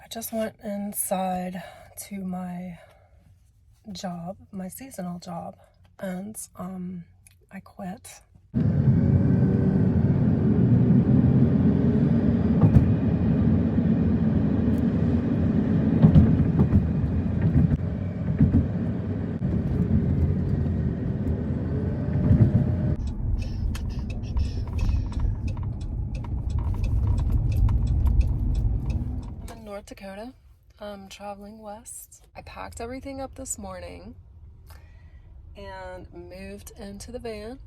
I just went inside to my job, my seasonal job, and I quit. I'm in North Dakota. I'm traveling west. I packed everything up this morning and moved into the van.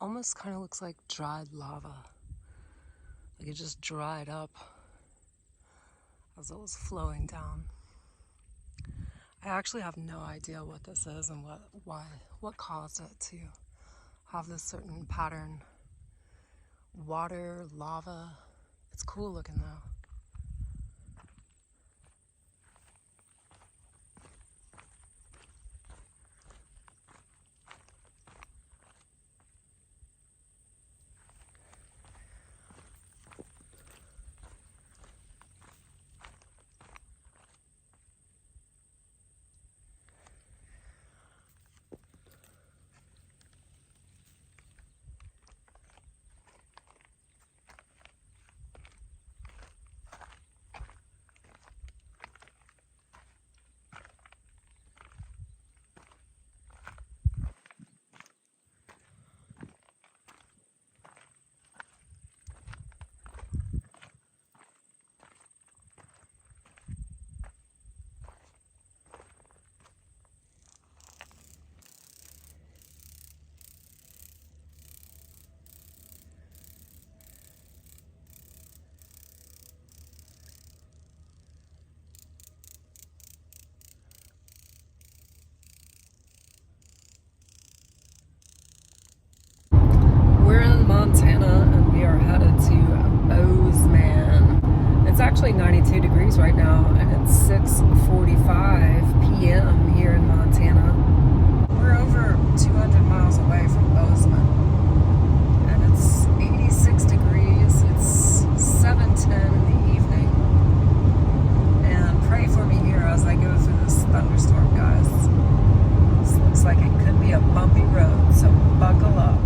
Almost kind of looks like dried lava. Like it just dried up as it was flowing down. I actually have no idea what this is and what caused it to have this certain pattern. Water, lava. It's cool looking though. Montana, and we are headed to Bozeman. It's actually 92 degrees right now, and it's 6:45 p.m. here in Montana. We're over 200 miles away from Bozeman, and it's 86 degrees. It's 7:10 in the evening, and pray for me here as I go through this thunderstorm, guys. This looks like it could be a bumpy road, so buckle up.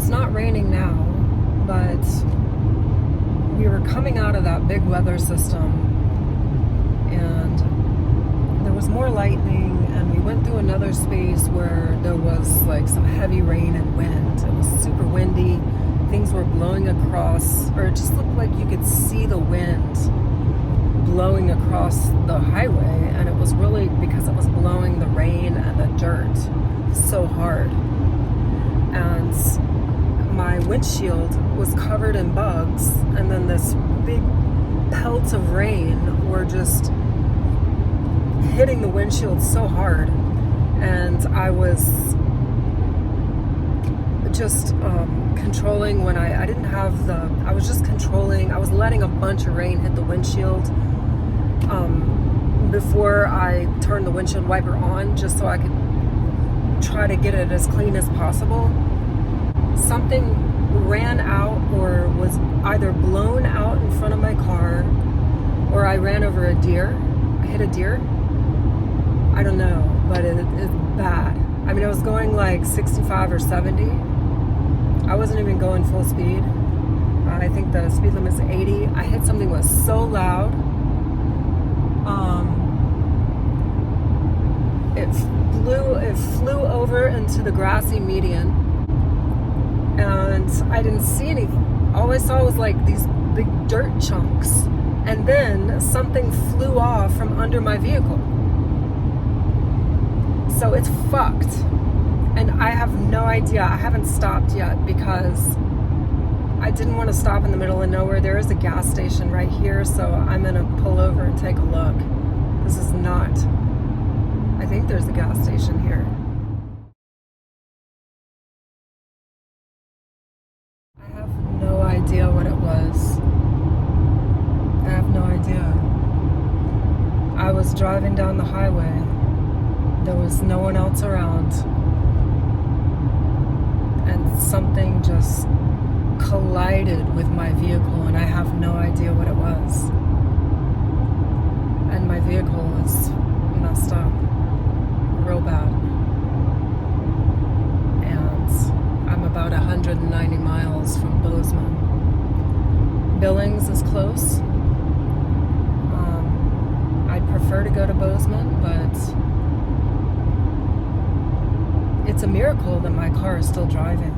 it's not raining now, but we were coming out of that big weather system, and there was more lightning, and we went through another space where there was like some heavy rain and wind. It was super windy. Things were blowing across, or it just looked like you could see the wind blowing across the highway, and it was really because it was blowing the rain and the dirt so hard. And my windshield was covered in bugs, and then this big pelts of rain were just hitting the windshield so hard, and I was just controlling when I didn't have the, I was just controlling, I was letting a bunch of rain hit the windshield before I turned the windshield wiper on, just so I could try to get it as clean as possible. Something ran out or was either blown out in front of my car, or I ran over a deer. I hit a deer. I don't know, but it's bad. I mean, I was going like 65 or 70. I wasn't even going full speed. I think the speed limit is 80. I hit something that was so loud. It flew over into the grassy median, and I didn't see anything. All I saw was like these big dirt chunks, and then something flew off from under my vehicle. So it's fucked, and I have no idea. I haven't stopped yet because I didn't want to stop in the middle of nowhere. There is a gas station right here, so I'm gonna pull over and take a look. This is not, I think there's a gas station here. I have no idea what it was. I have no idea. I was driving down the highway. There was no one else around. And something just collided with my vehicle, and I have no idea what it was. And my vehicle is messed up real bad. And I'm about 190 miles from Bozeman. Billings is close. I'd prefer to go to Bozeman, but it's a miracle that my car is still driving.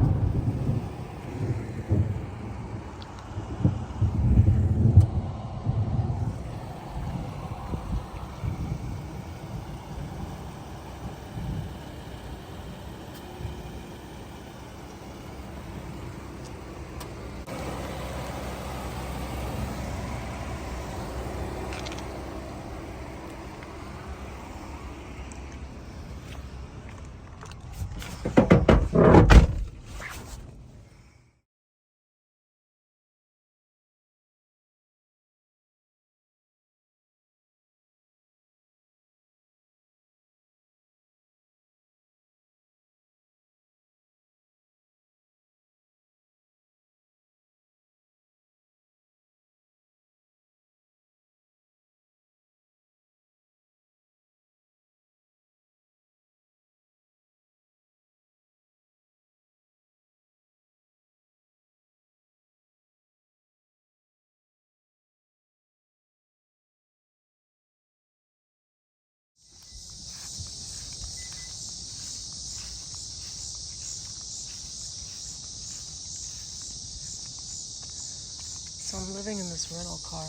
So I'm living in this rental car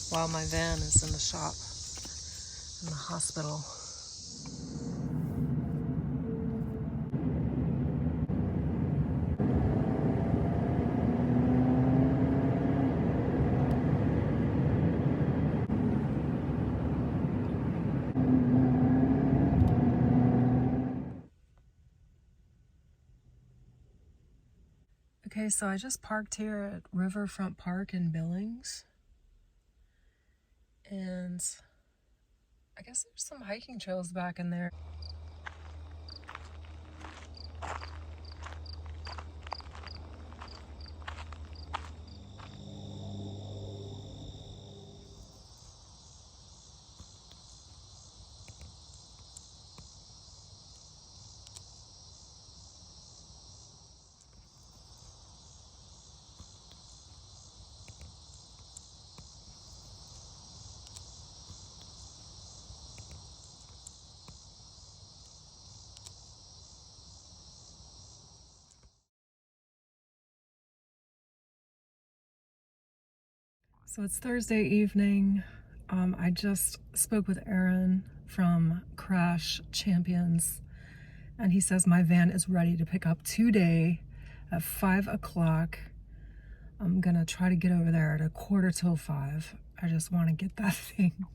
while my van is in the shop in the hospital. Okay, so I just parked here at Riverfront Park in Billings. And I guess there's some hiking trails back in there. So it's Thursday evening. I just spoke with Aaron from Crash Champions, and he says my van is ready to pick up today at 5 o'clock. I'm gonna try to get over there at 5:15. I just want to get that thing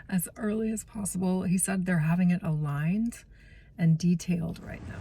as early as possible. He said they're having it aligned and detailed right now.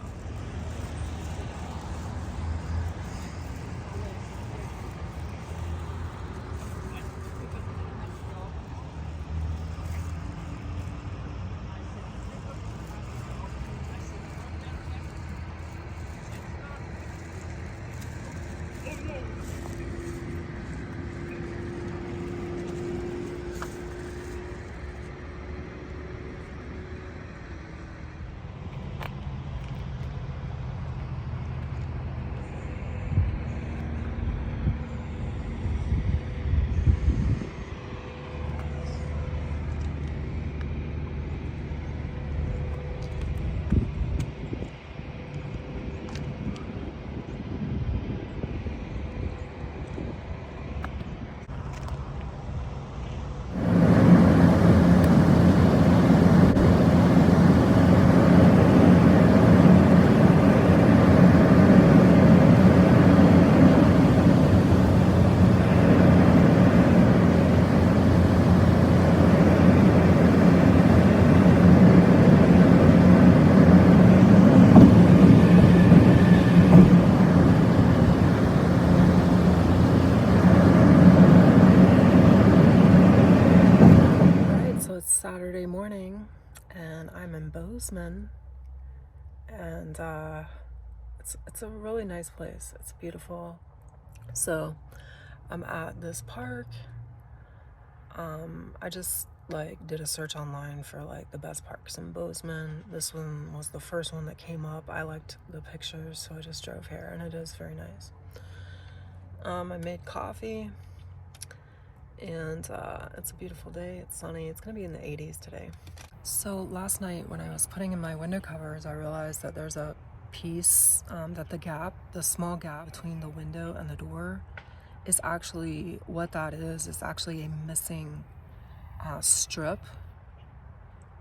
Saturday morning, and I'm in Bozeman, and it's a really nice place. It's beautiful. So I'm at this park. I just did a search online for the best parks in Bozeman. This one was the first one that came up. I liked the pictures, so I just drove here, and it is very nice. I made coffee. And it's a beautiful day. It's sunny. It's gonna be in the 80s today. So last night when I was putting in my window covers, I realized that there's a piece that the small gap between the window and the door is actually, what that is actually a missing strip,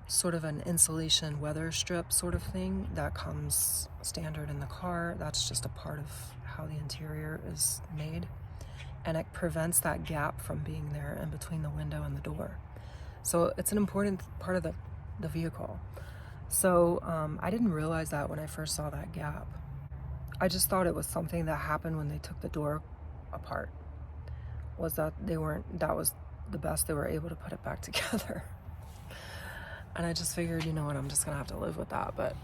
sort of an insulation weather strip sort of thing that comes standard in the car. That's just a part of how the interior is made. And it prevents that gap from being there in between the window and the door. So it's an important part of the vehicle. So I didn't realize that when I first saw that gap. I just thought it was something that happened when they took the door apart. That was the best they were able to put it back together. And I just figured, you know what, I'm just gonna have to live with that. But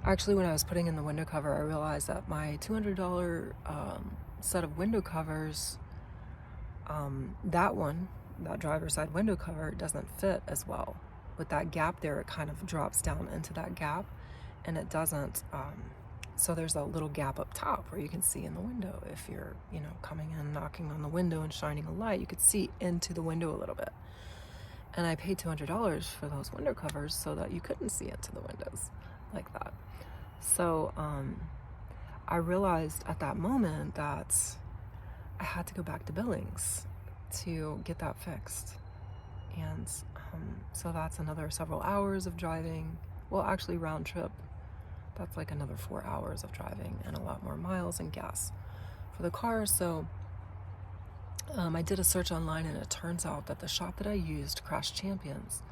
actually when I was putting in the window cover, I realized that my $200 set of window covers, that driver's side window cover doesn't fit as well. With that gap there, it kind of drops down into that gap, and it doesn't, so there's a little gap up top where you can see in the window. If you're, coming in, knocking on the window and shining a light, you could see into the window a little bit. And I paid $200 for those window covers so that you couldn't see into the windows like that. So, I realized at that moment that I had to go back to Billings to get that fixed. And so that's another several hours of driving. Well, actually round trip, that's like another 4 hours of driving and a lot more miles and gas for the car. So I did a search online, and it turns out that the shop that I used, Crash Champions,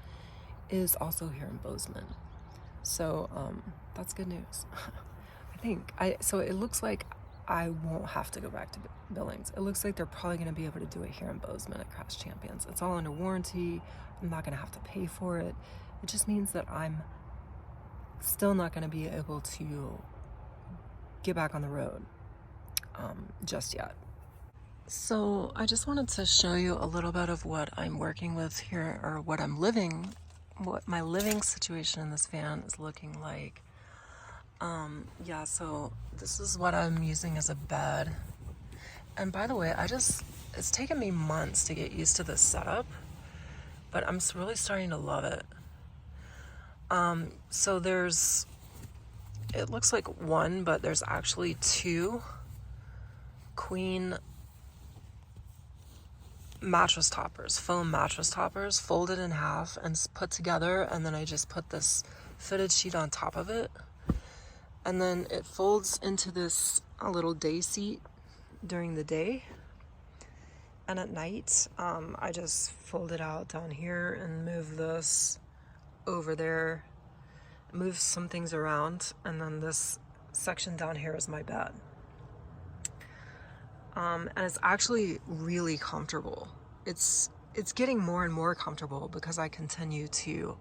is also here in Bozeman. So that's good news. So it looks like I won't have to go back to Billings. It looks like they're probably going to be able to do it here in Bozeman at Crash Champions. It's all under warranty. I'm not going to have to pay for it. It just means that I'm still not going to be able to get back on the road just yet. So I just wanted to show you a little bit of what I'm working with here, or what my living situation in this van is looking like. So this is what I'm using as a bed. And by the way, it's taken me months to get used to this setup, but I'm really starting to love it. So it looks like one, but there's actually two queen mattress toppers, foam mattress toppers, folded in half and put together, and then I just put this fitted sheet on top of it, and then it folds into this a little day seat during the day, and at night I just fold it out down here and move this over there, move some things around, and then this section down here is my bed. And it's actually really comfortable. It's getting more and more comfortable because I continue to,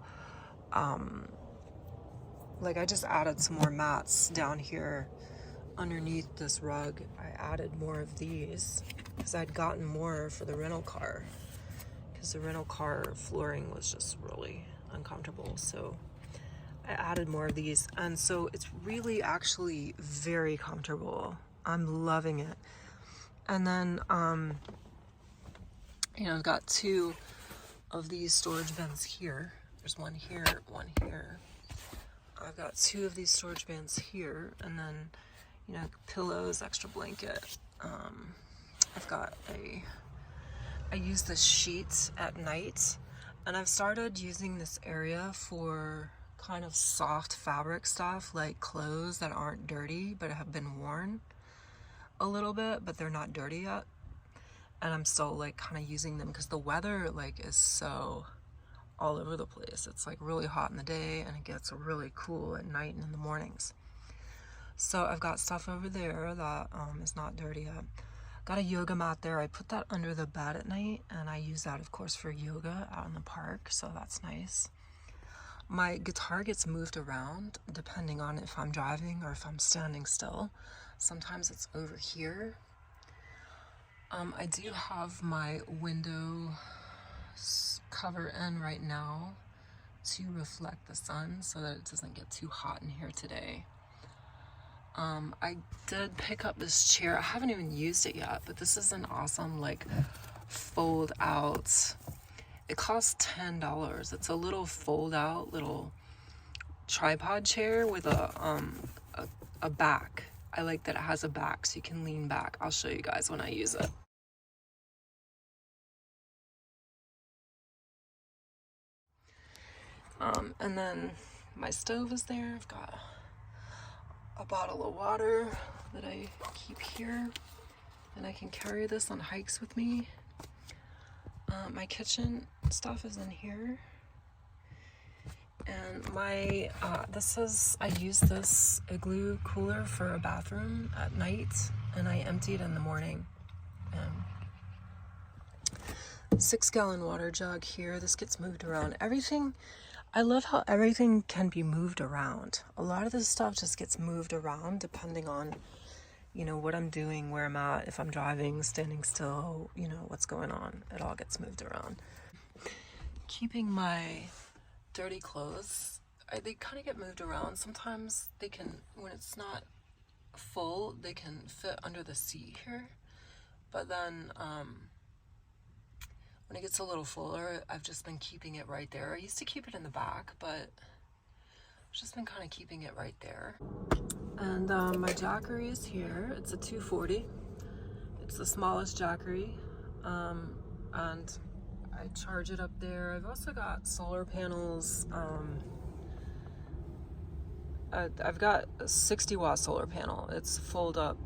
like I just added some more mats down here underneath this rug. I added more of these because I'd gotten more for the rental car, because the rental car flooring was just really uncomfortable. So I added more of these, and so it's really actually very comfortable. I'm loving it. And then, you know, I've got two of these storage bins here. There's one here, one here. I've got two of these storage bins here, and then, you know, pillows, extra blanket. I use this sheet at night, and I've started using this area for kind of soft fabric stuff, like clothes that aren't dirty but have been worn a little bit, but they're not dirty yet. And I'm still like kind of using them because the weather like is so all over the place. It's like really hot in the day and it gets really cool at night and in the mornings. So I've got stuff over there that is not dirty yet. Got a yoga mat there. I put that under the bed at night, and I use that of course for yoga out in the park, so that's nice. My guitar gets moved around depending on if I'm driving or if I'm standing still. Sometimes it's over here. I do have my window cover in right now to reflect the sun so that it doesn't get too hot in here today. I did pick up this chair. I haven't even used it yet, but this is an awesome like fold out. It costs $10. It's a little fold out little tripod chair with a back. I like that it has a back so you can lean back. I'll show you guys when I use it. And then my stove is there. I've got a bottle of water that I keep here, and I can carry this on hikes with me. My kitchen stuff is in here, and my I use this igloo cooler for a bathroom at night, and I empty it in the morning. 6-gallon water jug here. This gets moved around. Everything, I love how everything can be moved around. A lot of this stuff just gets moved around depending on, you know, what I'm doing, where I'm at, if I'm driving, standing still, you know, what's going on. It all gets moved around. Keeping my dirty clothes, they kind of get moved around. Sometimes they can, when it's not full, they can fit under the seat here. But then, when it gets a little fuller, I've just been keeping it right there. I used to keep it in the back, but I've just been kind of keeping it right there. And my Jackery is here. It's a 240. It's the smallest Jackery. And I charge it up there. I've also got solar panels. I've got a 60-watt solar panel. It's fold up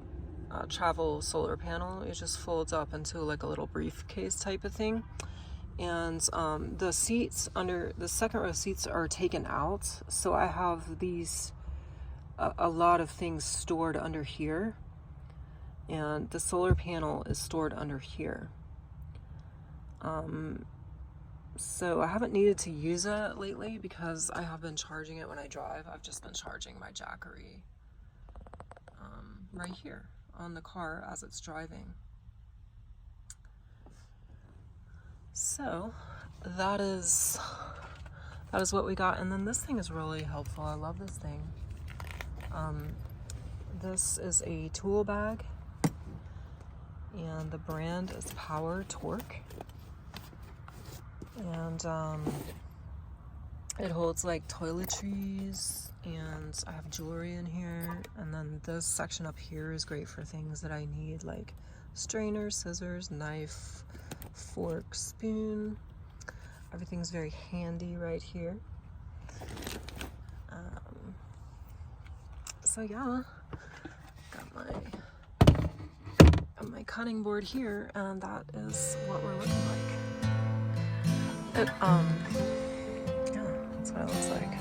travel solar panel. It just folds up into like a little briefcase type of thing. And the seats under the second row seats are taken out, so I have these a lot of things stored under here, and the solar panel is stored under here. So I haven't needed to use it lately because I have been charging it when I drive. I've just been charging my Jackery right here on the car as it's driving. So that is what we got. And then this thing is really helpful. I love this thing. This is a tool bag, and the brand is Power Torque. And it holds like toiletries, and I have jewelry in here. And then this section up here is great for things that I need, like strainers, scissors, knife, fork, spoon. Everything's very handy right here. So yeah, got my cutting board here, and that is what we're looking like. Yeah, that's what it looks like.